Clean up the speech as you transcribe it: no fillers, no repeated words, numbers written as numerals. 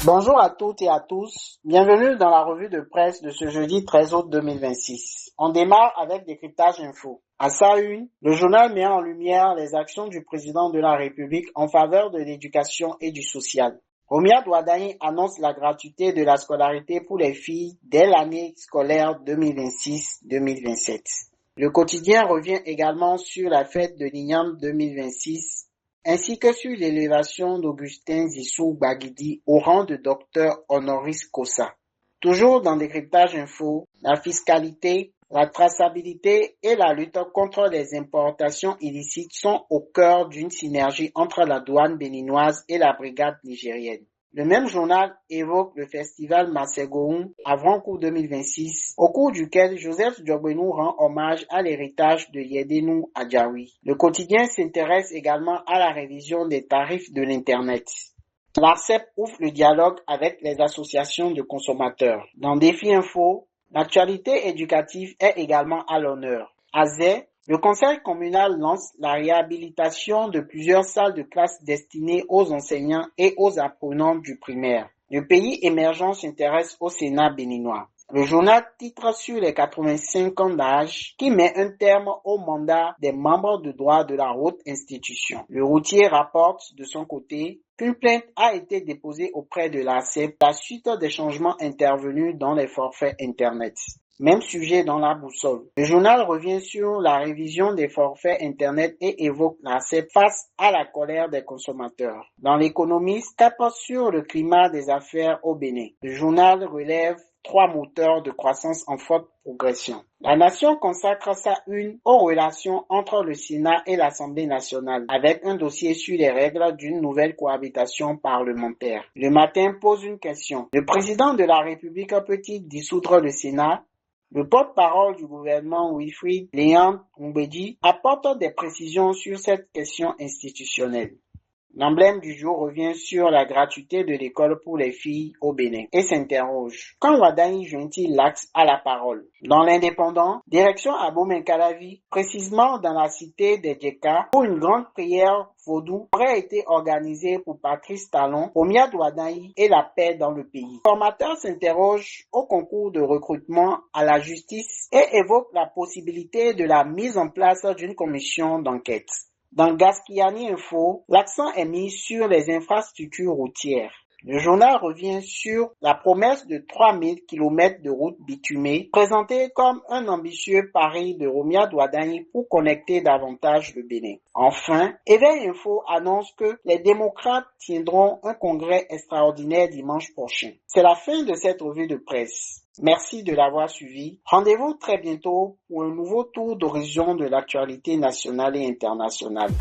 Bonjour à toutes et à tous, bienvenue dans la revue de presse de ce jeudi 13 août 2026. On démarre avec Décryptage Info. À sa une, le journal met en lumière les actions du président de la République en faveur de l'éducation et du social. Romiat Wardani annonce la gratuité de la scolarité pour les filles dès l'année scolaire 2026-2027. Le quotidien revient également sur la fête de l'Igname 2026 ainsi que sur l'élévation d'Augustin Zissou Baguidi au rang de docteur honoris causa. Toujours dans Décryptage Info, la fiscalité, la traçabilité et la lutte contre les importations illicites sont au cœur d'une synergie entre la douane béninoise et la brigade nigérienne. Le même journal évoque le festival Masségoum Avrancourt 2026, au cours duquel Joseph Diogbenou rend hommage à l'héritage de Yedenou Adjaoui. Le quotidien s'intéresse également à la révision des tarifs de l'Internet. L'ARCEP ouvre le dialogue avec les associations de consommateurs. Dans Défi Info, l'actualité éducative est également à l'honneur. À Zé, le conseil communal lance la réhabilitation de plusieurs salles de classe destinées aux enseignants et aux apprenants du primaire. Le pays émergent s'intéresse au Sénat béninois. Le journal titre sur les 85 ans d'âge qui met un terme au mandat des membres de droit de la haute institution. Le routier rapporte de son côté qu'une plainte a été déposée auprès de l'ARCEP à la suite des changements intervenus dans les forfaits Internet. Même sujet dans la boussole. Le journal revient sur la révision des forfaits Internet et évoque l'ARCEP face à la colère des consommateurs. Dans l'économie, tape sur le climat des affaires au Bénin. Le journal relève 3 moteurs de croissance en forte progression. La Nation consacre sa une aux relations entre le Sénat et l'Assemblée nationale, avec un dossier sur les règles d'une nouvelle cohabitation parlementaire. Le Matin pose une question. Le président de la République peut-il dissoudre le Sénat? Le porte-parole du gouvernement Wilfried Léon Mbedi apporte des précisions sur cette question institutionnelle. L'emblème du jour revient sur la gratuité de l'école pour les filles au Bénin et s'interroge. Quand Wardani joint-il l'axe à la parole? Dans l'Indépendant, direction Abomey-Calavi, précisément dans la cité des Djeka, où une grande prière vaudou aurait été organisée pour Patrice Talon, Romiat Wardani et la paix dans le pays. Le formateur s'interroge au concours de recrutement à la justice et évoque la possibilité de la mise en place d'une commission d'enquête. Dans Gaskiani Info, l'accent est mis sur les infrastructures routières. Le journal revient sur la promesse de 3000 km de routes bitumées, présentée comme un ambitieux pari de Romiat Wardani pour connecter davantage le Bénin. Enfin, Éveil Info annonce que les démocrates tiendront un congrès extraordinaire dimanche prochain. C'est la fin de cette revue de presse. Merci de l'avoir suivi. Rendez-vous très bientôt pour un nouveau tour d'horizon de l'actualité nationale et internationale.